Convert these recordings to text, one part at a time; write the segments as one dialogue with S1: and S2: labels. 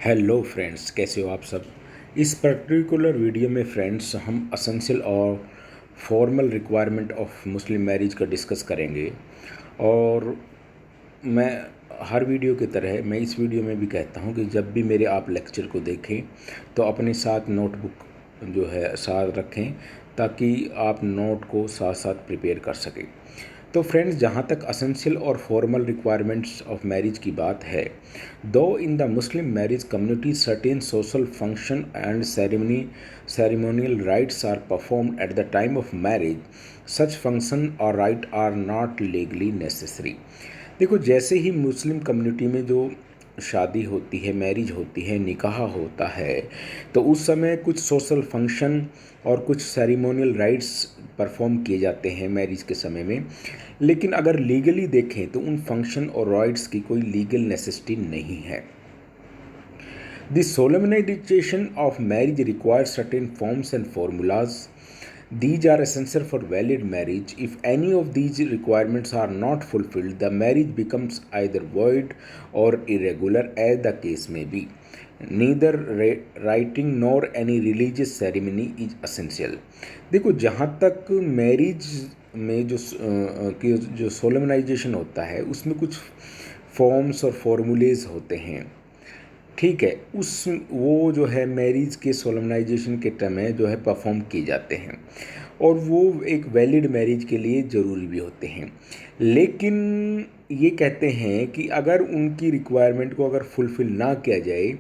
S1: Hello friends, कैसे हो आप सब। इस पर्टिकुलर वीडियो में फ्रेंड्स हम असेंशियल और formal requirement of Muslim marriage का डिस्कस करेंगे। और मैं हर वीडियो की तरह मैं इस वीडियो में भी कहता हूं कि जब भी मेरे आप लेक्चर को देखें तो अपने साथ नोटबुक जो है साथ रखें, ताकि आप नोट को साथ साथ प्रिपेयर कर सकें। तो फ्रेंड्स, जहाँ तक असेंशियल और फॉर्मल रिक्वायरमेंट्स ऑफ मैरिज की बात है, दो in the Muslim marriage community certain social function and ceremonial rites are performed at the time of marriage, such function or rite are not legally necessary। देखो, जैसे ही Muslim community में जो शादी होती है, मैरिज होती है, निकाह होता है, तो उस समय कुछ सोशल फंक्शन और कुछ सेरिमोनियल राइट्स परफॉर्म किए जाते हैं मैरिज के समय में। लेकिन अगर लीगली देखें तो उन फंक्शन और राइट्स की कोई लीगल नेसेसिटी नहीं है। The solemnization of marriage requires certain forms and formulas. These are essential for valid marriage. If any of these requirements are not fulfilled, the marriage becomes either void or irregular, as the case may be. Neither writing nor any religious ceremony is essential। देखो, जहाँ तक marriage में जो सोलमनाइजेशन होता है, उसमें कुछ forms और फॉर्मूलेज होते हैं। ठीक है, उस वो जो है मैरिज के सोलमनाइजेशन के टाइम में जो है परफॉर्म किए जाते हैं, और वो एक वैलिड मैरिज के लिए ज़रूरी भी होते हैं। लेकिन ये कहते हैं कि अगर उनकी रिक्वायरमेंट को अगर फुलफ़िल ना किया जाए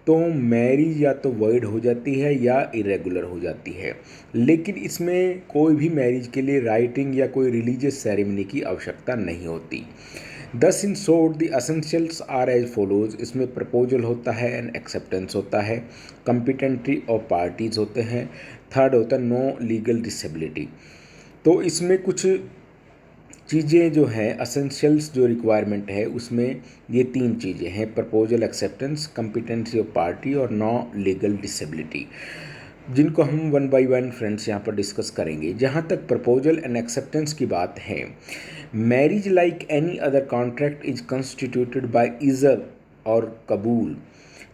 S1: तो मैरिज या तो वॉइड हो जाती है या इरेगुलर हो जाती है। लेकिन इसमें कोई भी मैरिज के लिए राइटिंग या कोई रिलीजियस सेरेमनी की आवश्यकता नहीं होती। Thus in short the essentials are as follows. इसमें प्रपोजल होता है एंड एक्सेप्टेंस होता है, कंपिटेंट्री ऑफ पार्टीज होते हैं, थर्ड होता है नो लीगल डिसेबिलिटी। तो इसमें कुछ चीज़ें जो हैं, असेंशियल्स जो रिक्वायरमेंट है उसमें ये तीन चीज़ें हैं: proposal, acceptance, competency of party और नो लीगल डिसेबिलिटी, जिनको हम वन बाय वन फ्रेंड्स यहाँ पर डिस्कस करेंगे। जहाँ तक प्रपोजल एंड एक्सेप्टेंस की बात है, marriage like any other contract is constituted by इज़ब और कबूल,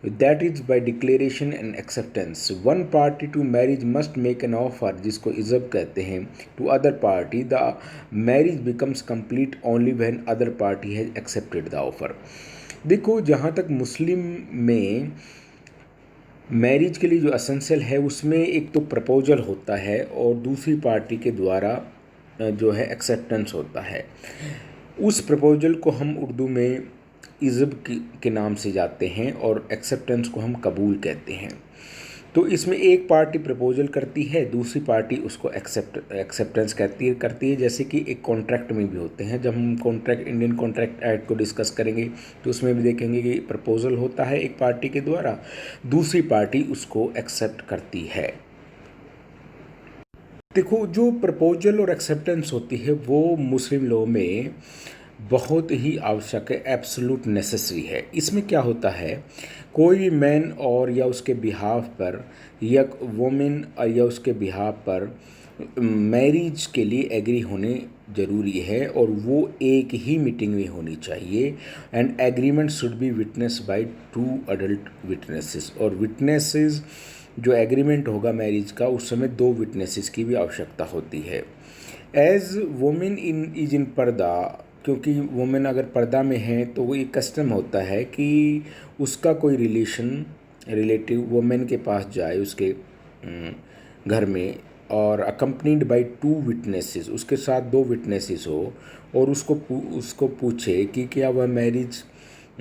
S1: that is by declaration and acceptance. One party to marriage must make an offer, जिसको इज़ब कहते हैं, to other party. The marriage becomes complete only when other party has accepted the offer. देखो, जहाँ तक मुस्लिम में मैरिज के लिए जो असेंशियल है, उसमें एक तो प्रपोजल होता है और दूसरी पार्टी के द्वारा जो है एक्सेप्टेंस होता है। उस प्रपोजल को हम उर्दू में इज़ब के नाम से जाते हैं और एक्सेप्टेंस को हम कबूल कहते हैं। तो इसमें एक पार्टी प्रपोजल करती है, दूसरी पार्टी उसको एक्सेप्टेंस करती है। जैसे कि एक कॉन्ट्रैक्ट में भी होते हैं। जब हम कॉन्ट्रैक्ट, इंडियन कॉन्ट्रैक्ट एक्ट को डिस्कस करेंगे तो उसमें भी देखेंगे कि प्रपोजल होता है एक पार्टी के द्वारा, दूसरी पार्टी उसको एक्सेप्ट करती है। देखो, जो प्रपोजल और एक्सेप्टेंस होती है वो मुस्लिम लॉ में बहुत ही आवश्यक है, एब्सोल्यूट नेसेसरी है। इसमें क्या होता है, कोई भी मैन और या उसके बिहाफ पर या वोमेन या उसके बिहाफ पर मैरिज के लिए एग्री होने ज़रूरी है, और वो एक ही मीटिंग में होनी चाहिए। And agreement should be witness by two adult witnesses, और विटनेसेस जो एग्रीमेंट होगा मैरिज का, उस समय दो विटनेसेस की भी आवश्यकता होती है। एज वोमेन इज इन पर्दा, क्योंकि वोमेन अगर पर्दा में है तो वो एक कस्टम होता है कि उसका कोई रिलेटिव वोमेन के पास जाए, उसके घर में, और अकम्पनीड बाय टू विटनेसेस, उसके साथ दो विटनेसेस हो, और उसको पूछे कि क्या वह मैरिज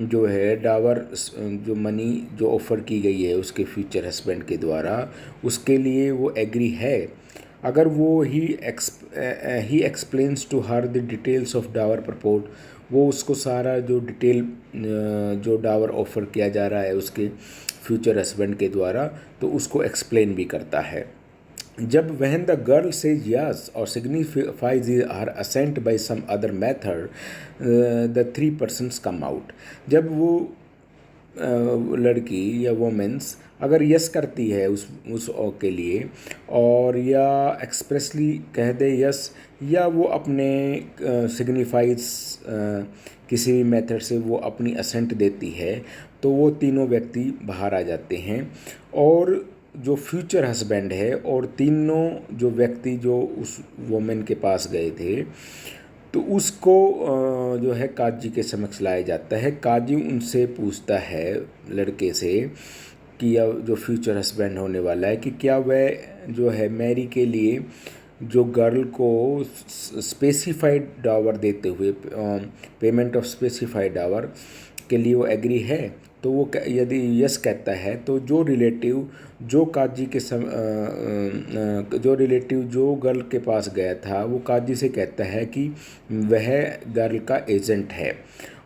S1: जो है डावर, जो मनी जो ऑफ़र की गई है उसके फ्यूचर हस्बैंड के द्वारा, उसके लिए वो एग्री है। अगर वो ही explains to her the details of dower propose, वो उसको सारा जो डिटेल जो डावर ऑफ़र किया जा रहा है उसके फ्यूचर हस्बैंड के द्वारा, तो उसको एक्सप्लेन भी करता है। जब when the girl says yes और signifies her assent by some other method, the three persons come out. जब वो लड़की या वोमेंस अगर यस करती है उस के लिए, और या एक्सप्रेसली कह दे यस, या वो अपने सिग्निफाइज किसी भी मेथड से वो अपनी असेंट देती है, तो वो तीनों व्यक्ति बाहर आ जाते हैं और जो फ्यूचर हस्बैंड है और तीनों जो व्यक्ति जो उस वोमेन के पास गए थे तो उसको जो है काजी के समक्ष लाया जाता है। काजी उनसे पूछता है लड़के से कि अब जो फ्यूचर हस्बैंड होने वाला है कि क्या वह जो है मैरी के लिए जो गर्ल को स्पेसिफाइड डावर देते हुए पेमेंट ऑफ स्पेसिफाइड डावर के लिए वो एग्री है। तो वो यदि यस कहता है तो जो रिलेटिव जो काजी के जो रिलेटिव जो गर्ल के पास गया था वो काजी से कहता है कि वह गर्ल का एजेंट है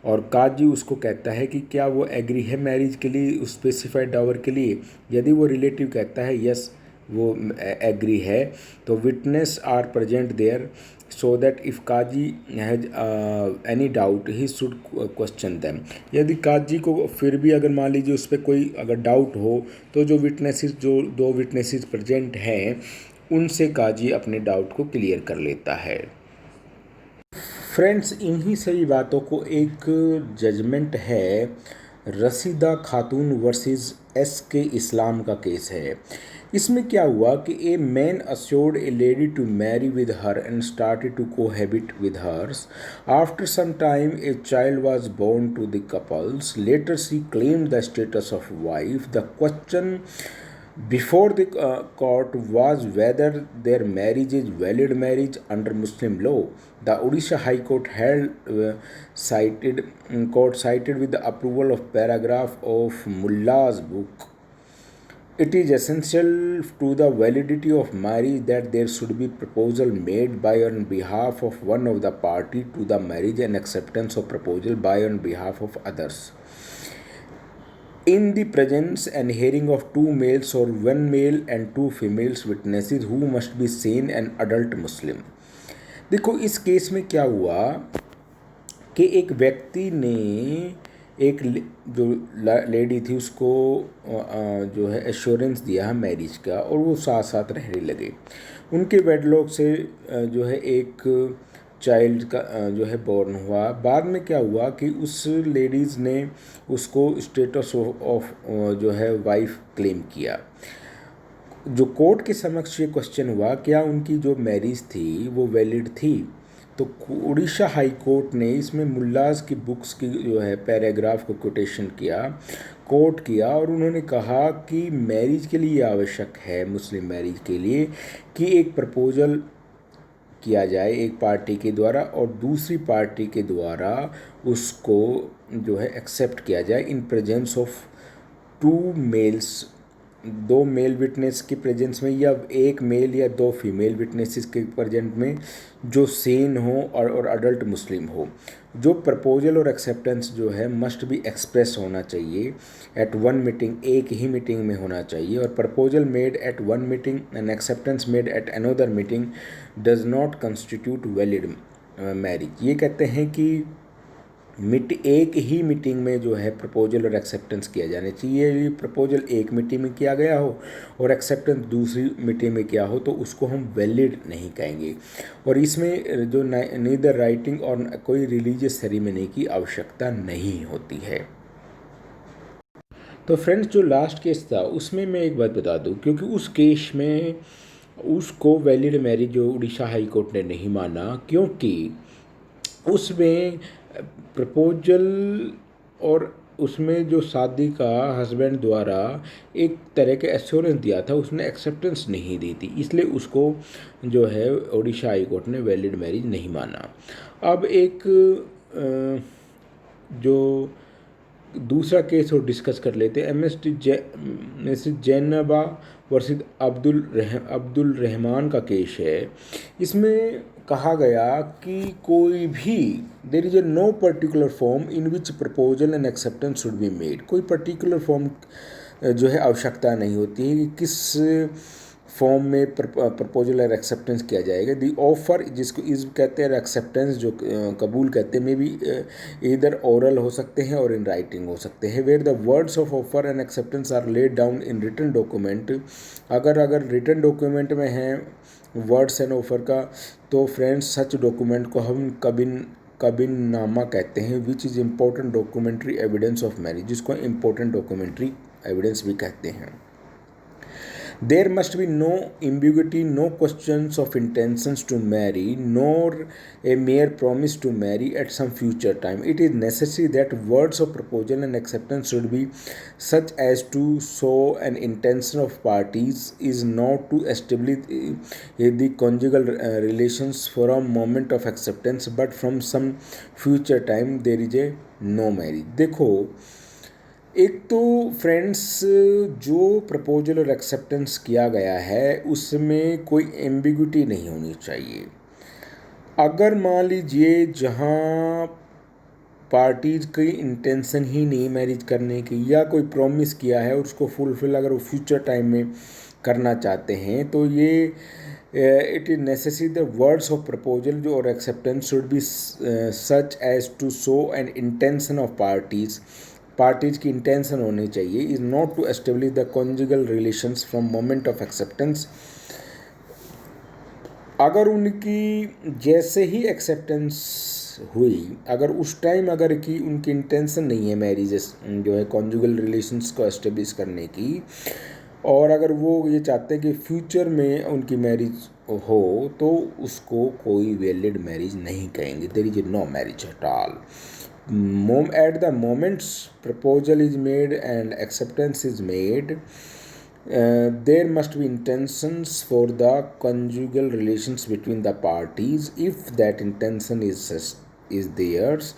S1: और काजी उसको कहता है कि क्या वो एग्री है मैरिज के लिए उस स्पेसिफाइड डावर के लिए। यदि वो रिलेटिव कहता है यस वो एग्री है तो witness are present there so that if qazi has any doubt he should question them. यदि काजी को फिर भी अगर मान लीजिए उस पर कोई अगर डाउट हो तो जो विटनेसेस जो दो विटनेसेस प्रेजेंट हैं उनसे काजी अपने डाउट को क्लियर कर लेता है। फ्रेंड्स, इन्हीं सभी बातों को एक जजमेंट है रसीदा खातून वर्सेस एस के इस्लाम का केस है। इसमें क्या हुआ कि a man assured a lady to marry with her and started to cohabit with hers. After some time, a child was born to the couples. Later, she claimed the status of wife. The question before the court was whether their marriage is valid marriage under Muslim law. The Odisha High Court held cited with the approval of paragraph of Mullah's book. It is essential to the validity of marriage that there should be proposal made by on behalf of one of the party to the marriage and acceptance of proposal by on behalf of others. In the presence and hearing of two males or one male and two females witnesses who must be sane and adult Muslim. देखो इस case में क्या हुआ कि एक व्यक्ति ने एक जो लेडी थी उसको जो है एश्योरेंस दिया मैरिज का और वो साथ साथ रहने लगे। उनके वेडलॉक से जो है एक चाइल्ड का जो है बॉर्न हुआ। बाद में क्या हुआ कि उस लेडीज़ ने उसको स्टेटस ऑफ जो है वाइफ क्लेम किया। जो कोर्ट के समक्ष ये क्वेश्चन हुआ क्या उनकी जो मैरिज थी वो वैलिड थी। तो उड़ीसा हाई कोर्ट ने इसमें मुल्लाज की बुक्स की जो है पैराग्राफ को कोटेशन किया और उन्होंने कहा कि मैरिज के लिए आवश्यक है मुस्लिम मैरिज के लिए कि एक प्रपोजल किया जाए एक पार्टी के द्वारा और दूसरी पार्टी के द्वारा उसको जो है एक्सेप्ट किया जाए in presence of two males, दो मेल विटनेस के प्रेजेंस में या एक मेल या दो फीमेल विटनेसेस के प्रेजेंट में जो सेन हो और अडल्ट मुस्लिम हो। जो प्रपोजल और एक्सेप्टेंस जो है मस्ट बी एक्सप्रेस होना चाहिए एट वन मीटिंग, एक ही मीटिंग में होना चाहिए। और proposal made at one meeting and acceptance made at another meeting does not constitute valid marriage. ये कहते हैं कि एक ही मीटिंग में जो है प्रपोजल और एक्सेप्टेंस किया जाना चाहिए। यदि प्रपोजल एक मीटिंग में किया गया हो और एक्सेप्टेंस दूसरी मीटिंग में किया हो तो उसको हम वैलिड नहीं कहेंगे। और इसमें जो नीदर राइटिंग और कोई रिलीजियस सेरेमनी की आवश्यकता नहीं होती है। तो फ्रेंड्स, जो लास्ट केस था उसमें मैं एक बात बता दूं, क्योंकि उस केस में उसको वैलिड मैरिज जो उड़ीसा हाई कोर्ट ने नहीं माना, क्योंकि उसमें प्रपोजल और उसमें जो शादी का हस्बैंड द्वारा एक तरह के एश्योरेंस दिया था उसने एक्सेप्टेंस नहीं दी थी, इसलिए उसको जो है उड़ीसा हाई कोर्ट ने वैलिड मैरिज नहीं माना। अब एक जो दूसरा केस वो डिस्कस कर लेते हैं। मिस जैनबा वर्सेस अब्दुल रहमान का केस है। इसमें कहा गया कि कोई भी there is no particular form in which proposal and acceptance should be made. कोई पर्टिकुलर फॉर्म जो है आवश्यकता नहीं होती है कि किस फॉर्म में प्रपोजल और एक्सेप्टेंस किया जाएगा। दी ऑफर जिसको इज कहते हैं, एक्सेप्टेंस जो कबूल कहते हैं, में भी इधर ओरल हो सकते हैं और इन राइटिंग हो सकते हैं। Where the words of offer and acceptance are laid down in written document. अगर रिटन डॉक्यूमेंट में हैं वर्ड्स एंड ऑफर का तो फ्रेंड्स सच डॉक्यूमेंट को हम कबीननामा कहते हैं, which is important documentary evidence of marriage, जिसको इम्पोर्टेंट डॉक्यूमेंट्री एविडेंस भी कहते हैं। There must be no ambiguity, no questions of intentions to marry, nor a mere promise to marry at some future time. It is necessary that words of proposal and acceptance should be such as to show an intention of parties is not to establish the conjugal relations for a moment of acceptance, but from some future time there is a no marriage. देखो, एक तो friends जो proposal और acceptance किया गया है उसमें कोई एम्बिग्यूटी नहीं होनी चाहिए। अगर मान लीजिए जहाँ पार्टीज की इंटेंशन ही नहीं मैरिज करने की, या कोई प्रॉमिस किया है और उसको फुलफिल अगर वो फ्यूचर टाइम में करना चाहते हैं, तो ये it is necessary the words of proposal जो और acceptance should be such as to show an intention of parties की इंटेंशन होनी चाहिए, is not to establish the conjugal relations from moment of acceptance. अगर उनकी जैसे ही एक्सेप्टेंस हुई, अगर उस टाइम अगर की उनकी इंटेंशन नहीं है मैरिज जो है कॉन्जुगल रिलेशंस को एस्टेब्लिश करने की, और अगर वो ये चाहते हैं कि फ्यूचर में उनकी मैरिज हो, तो उसको कोई वैलिड मैरिज नहीं कहेंगे। There is no marriage at all. At the moment proposal is made and acceptance is made, there must be intentions for the conjugal relations between the parties. If that intention is theirs,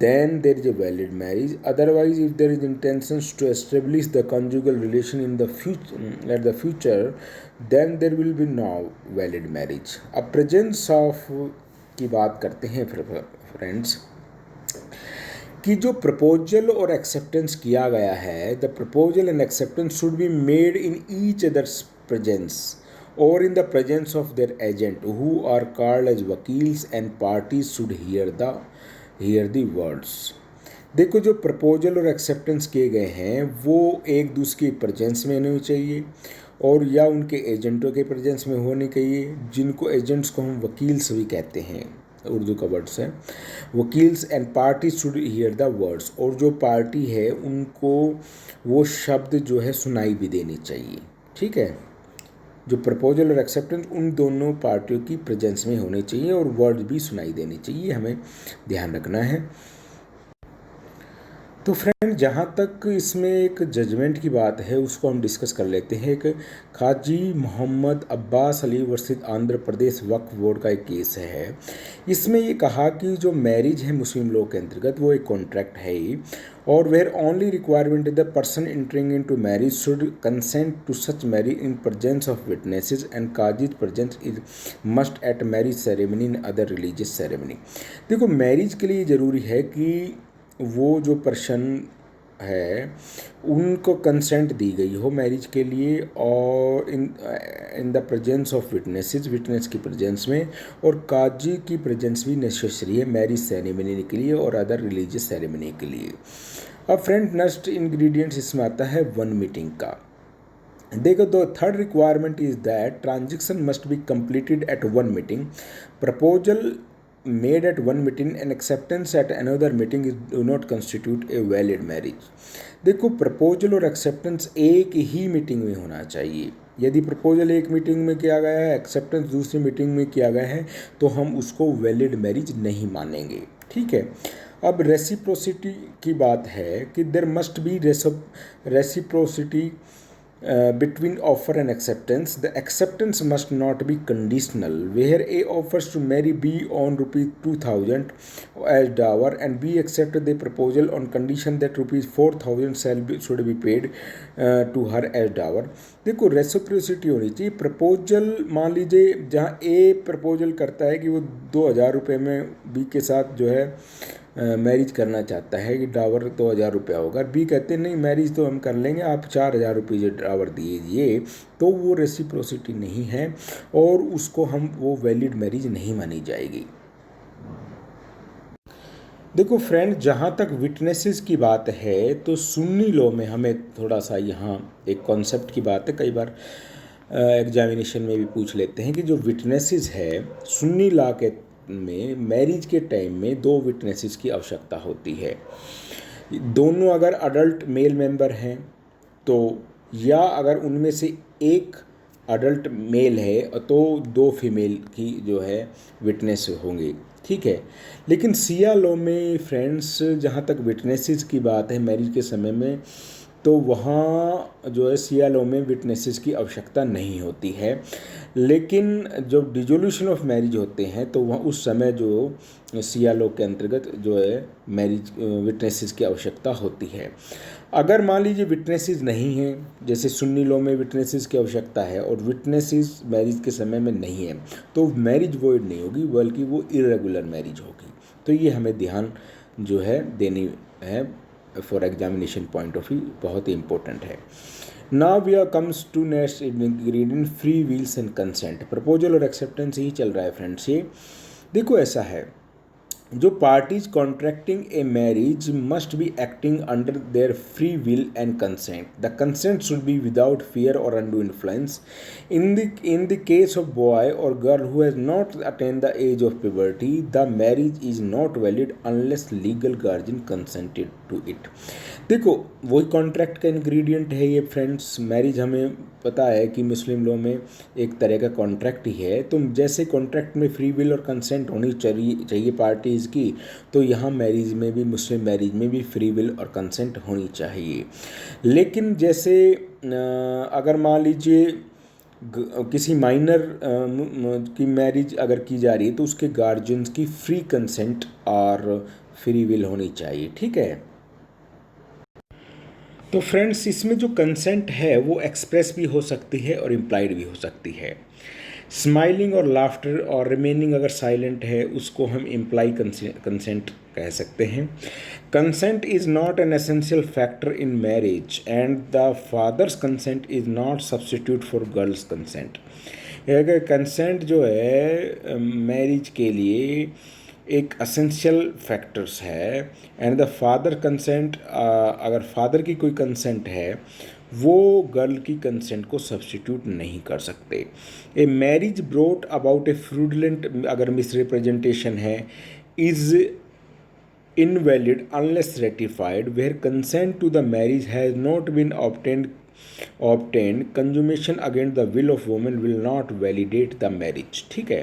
S1: then there is a valid marriage. Otherwise, if there is intentions to establish the conjugal relation in the future, at the future, then there will be no valid marriage. अब presence of की बात करते हैं friends, कि जो proposal और acceptance किया गया है, the proposal and acceptance should be made in each others presence और in the presence of their agent who are called as वकील्स and parties should hear the words. देखो, जो प्रपोजल और एक्सेप्टेंस किए गए हैं वो एक दूसरे की प्रेजेंस में होनी चाहिए और या उनके एजेंटों के प्रेजेंस में होनी चाहिए, जिनको एजेंट्स को हम वकील्स भी कहते हैं, उर्दू का वर्ड्स है वकील्स, and party should hear the words, और जो पार्टी है उनको वो शब्द जो है सुनाई भी देनी चाहिए। ठीक है, जो प्रपोजल और एक्सेप्टेंस उन दोनों पार्टियों की प्रेजेंस में होनी चाहिए और वर्ड भी सुनाई देनी चाहिए, हमें ध्यान रखना है। तो फ्रेंड, जहाँ तक इसमें एक जजमेंट की बात है उसको हम डिस्कस कर लेते हैं। एक खाजी मोहम्मद अब्बास अली वर्सेस आंध्र प्रदेश वक्फ बोर्ड का एक केस है। इसमें ये कहा कि जो मैरिज है मुस्लिम लॉ के अंतर्गत वो एक कॉन्ट्रैक्ट है ही, और where only requirement the person entering into marriage should consent to such marriage in presence of witnesses and काजीज presence is must at marriage ceremony in other religious ceremony. देखो, मैरिज के लिए ज़रूरी है कि वो जो पर्सन है उनको कंसेंट दी गई हो मैरिज के लिए, और in the presence of witness की प्रेजेंस में, और काजी की प्रेजेंस भी नेसेसरी है मैरिज सेरेमनी के लिए और अदर रिलीजियस सेरेमनी के लिए। अब फ्रेंड, नेक्स्ट इंग्रेडिएंट्स इसमें आता है वन मीटिंग का। देखो, the third requirement is that transaction must be completed at one meeting, proposal made at one meeting and acceptance at another meeting do not constitute a valid marriage। देखो, proposal और acceptance एक ही meeting में होना चाहिए। यदि proposal एक meeting में किया गया है, एक्सेप्टेंस दूसरी मीटिंग में किया गया है, तो हम उसको वैलिड मैरिज नहीं मानेंगे। ठीक है, अब रेसिप्रोसिटी की बात है कि there must be reciprocity between offer and acceptance. The acceptance must not be conditional, where A offers to marry B on ₹2,000 as dower and B accepts the proposal on condition that ₹4,000 should be paid to her as dower। देखो, reciprocity होनी चाहिए। Proposal मान लीजिए जहाँ A proposal करता है कि वो ₹2,000 में B के साथ जो है मैरिज करना चाहता है कि डावर ₹2,000 होगा, बी कहते हैं नहीं मैरिज तो हम कर लेंगे, आप ₹4,000 डावर दीजिए, तो वो रेसिप्रोसिटी नहीं है और उसको हम वो वैलिड मैरिज नहीं मानी जाएगी। देखो फ्रेंड, जहाँ तक विटनेसेस की बात है तो सुन्नी लॉ में हमें थोड़ा सा यहाँ एक कॉन्सेप्ट की बात है, कई बार एग्जामिनेशन में भी पूछ लेते हैं कि जो विटनेसेस है सुन्नी लॉ के में मैरिज के टाइम में 2 विटनेसेस की आवश्यकता होती है। दोनों अगर अडल्ट मेल मेंबर हैं तो, या अगर उनमें से एक अडल्ट मेल है तो 2 फीमेल की जो है विटनेस होंगे, ठीक है। लेकिन सिया लॉ में फ्रेंड्स जहाँ तक विटनेसेस की बात है मैरिज के समय में, तो वहाँ जो है सिया लॉ में विटनेसेस की आवश्यकता नहीं होती है। लेकिन जब डिसोल्यूशन ऑफ मैरिज होते हैं तो वहाँ उस समय जो सिया लॉ के अंतर्गत जो है मैरिज विटनेसेस की आवश्यकता होती है। अगर मान लीजिए विटनेसेस नहीं हैं, जैसे सुन्नी लॉ में विटनेसेस की आवश्यकता है और विटनेसेस मैरिज के समय में नहीं है, तो मैरिज वॉइड नहीं होगी बल्कि वो इरेगुलर मैरिज होगी। तो ये हमें ध्यान जो है देनी है, for examination point of view बहुत ही इंपॉर्टेंट है। Now we are comes to next ingredient, free wills and consent. Proposal और एक्सेप्टेंस ही चल रहा है फ्रेंड्स। ये देखो ऐसा है, जो parties contracting a marriage must be acting under their free will and consent. The consent should be without fear और undue influence. In the case of boy or girl who has not attained the age of puberty, the marriage is not valid unless legal guardian consented to it। देखो वही contract का ingredient है ये friends. Marriage हमें पता है कि मुस्लिम law में एक तरह का कॉन्ट्रैक्ट ही है, तो जैसे कॉन्ट्रैक्ट में फ्री विल और कंसेंट होनी चाहिए पार्टीज़ की, तो यहाँ मैरिज में भी, मुस्लिम मैरिज में भी फ्री विल और कंसेंट होनी चाहिए। लेकिन जैसे अगर मान लीजिए किसी माइनर की मैरिज अगर की जा रही है तो उसके गार्जियंस की फ्री कंसेंट और फ्री विल होनी चाहिए, ठीक है। तो फ्रेंड्स इसमें जो कंसेंट है वो एक्सप्रेस भी हो सकती है और इम्प्लाइड भी हो सकती है। स्माइलिंग और लाफ्टर और रिमेनिंग अगर साइलेंट है उसको हम इम्प्लाई कंसेंट कह सकते हैं। Consent is not an essential factor in marriage and the father's consent is not substitute for girl's consent. अगर कंसेंट जो है मैरिज के लिए एक असेंशियल फैक्टर्स है, एंड द फादर कंसेंट, अगर फादर की कोई कंसेंट है वो गर्ल की कंसेंट को सब्स्टिट्यूट नहीं कर सकते। ए मैरिज ब्रोट अबाउट ए फ्रूडलेंट अगर मिसरिप्रेजेंटेशन है is invalid unless ratified, where consent to the marriage has not been obtained, consummation against the will of woman will not validate the marriage, ठीक है।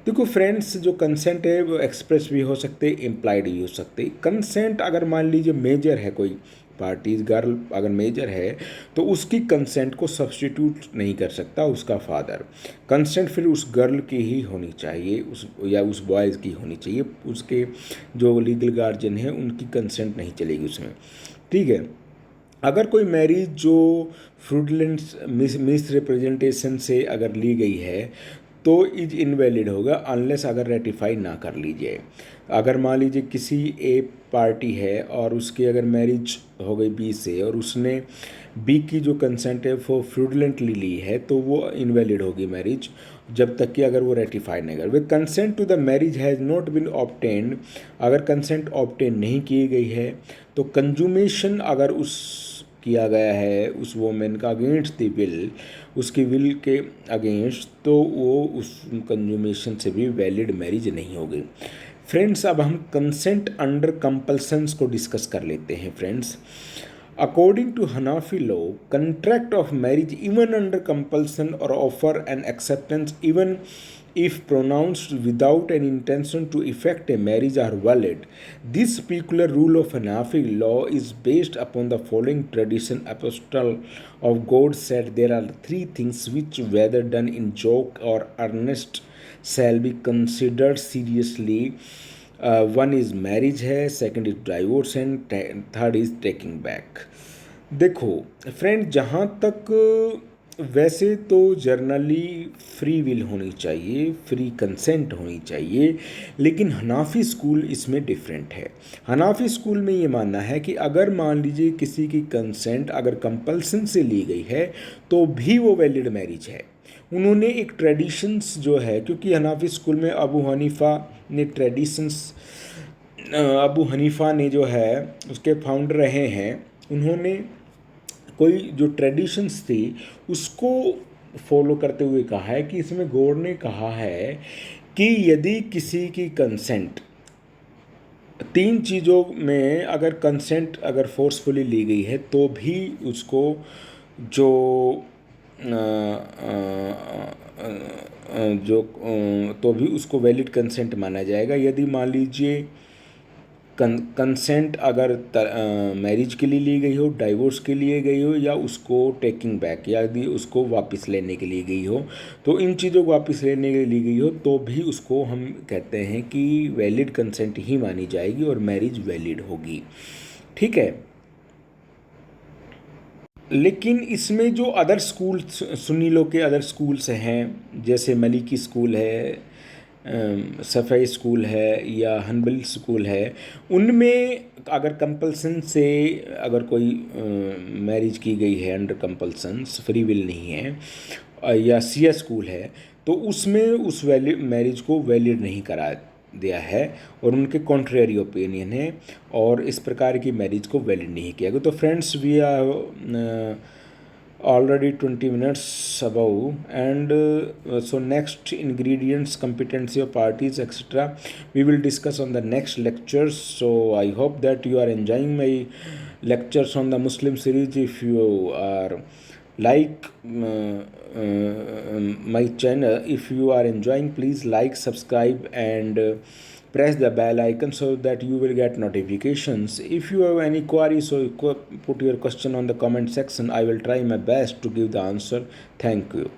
S1: देखो friends जो consent है वो express भी हो सकते, इम्प्लाइड भी हो सकते। कंसेंट अगर मान लीजिए मेजर है, कोई पार्टीज गर्ल अगर मेजर है तो उसकी कंसेंट को सब्स्टिट्यूट नहीं कर सकता उसका फादर। कंसेंट फिर उस गर्ल की ही होनी चाहिए, उस बॉयज़ की होनी चाहिए, उसके जो लीगल गार्जियन है उनकी कंसेंट नहीं चलेगी उसमें, ठीक है। अगर कोई मैरिज जो फ्रूडलेंट मिस रिप्रेजेंटेशन से अगर ली गई है तो इज इनवैलिड होगा अनलेस अगर रेटिफाई ना कर लीजिए। अगर मान लीजिए किसी ए पार्टी है और उसकी अगर मैरिज हो गई बी से और उसने बी की जो कंसेंट है वो फ्रूडलेंटली ली है तो वो इनवैलिड होगी मैरिज, जब तक कि अगर वो रेटिफाई नहीं कर। With consent to the marriage has not been obtained, अगर कंसेंट ऑब्टेन नहीं की गई है तो कंज्यूमेशन अगर उस किया गया है उस वोमेन का अगेंस्ट द विल, उसकी विल के अगेंस्ट, तो वो उस कंज्यूमेशन से भी वैलिड मैरिज नहीं होगी। फ्रेंड्स अब हम कंसेंट अंडर कंपल्सन्स को डिस्कस कर लेते हैं फ्रेंड्स। अकॉर्डिंग टू हनाफी law, contract of marriage even under compulsion और offer and acceptance even if pronounced without an intention to effect a marriage are valid. This peculiar rule of Hanafi law is based upon the following tradition. Apostle of God said, there are 3 things which, whether done in joke or earnest, shall be considered seriously. One is marriage है, second is divorce and third is taking back. देखो friend, जहाँ तक वैसे तो generally free will होनी चाहिए, free consent होनी चाहिए, लेकिन हनाफी स्कूल इसमें डिफरेंट है। हनाफी स्कूल में ये मानना है कि अगर मान लीजिए किसी की कंसेंट अगर कंपल्सन से ली गई है तो भी वो वैलिड मैरिज है। उन्होंने एक ट्रेडिशंस जो है, क्योंकि हनाफी स्कूल में अबू हनीफा ने ट्रेडिशंस, अबू हनीफा ने जो है उसके फाउंडर रहे हैं, उन्होंने कोई जो ट्रेडिशंस थी उसको फॉलो करते हुए कहा है कि इसमें गौर ने कहा है कि यदि किसी की कंसेंट, तीन चीज़ों में अगर कंसेंट अगर फोर्सफुली ली गई है तो भी उसको जो तो भी उसको वैलिड कंसेंट माना जाएगा। यदि मान लीजिए कंसेंट अगर मैरिज के लिए ली गई हो, डाइवोर्स के लिए गई हो, या उसको टेकिंग बैक यदि उसको वापस लेने के लिए गई हो, तो इन चीज़ों को वापस लेने के लिए ली गई हो तो भी उसको हम कहते हैं कि वैलिड कंसेंट ही मानी जाएगी और मैरिज वैलिड होगी। ठीक है। लेकिन इसमें जो अदर स्कूल, सुन्नी लोग के अदर स्कूल्स हैं, जैसे मलिकी स्कूल है, सफ़ाई स्कूल है, या हनबल स्कूल है, उनमें अगर कंपल्सन से अगर कोई मैरिज की गई है अंडर कंपल्सन, फ्री विल नहीं है, या सिया स्कूल है, तो उसमें उस वैलिड मैरिज को वैलिड नहीं करा दिया है और उनके कॉन्ट्रेरी ओपिनियन है और इस प्रकार की मैरिज को वैलिड नहीं किया गया। तो friends, we are already 20 minutes above, and so next ingredients, competency of parties, etc., we will discuss on the next lectures. So I hope that you are enjoying my lectures on the Muslim series. If you are like my channel, if you are enjoying, please like, subscribe, and press the bell icon so that you will get notifications. If you have any queries, so put your question on the comment section. I will try my best to give the answer. Thank you.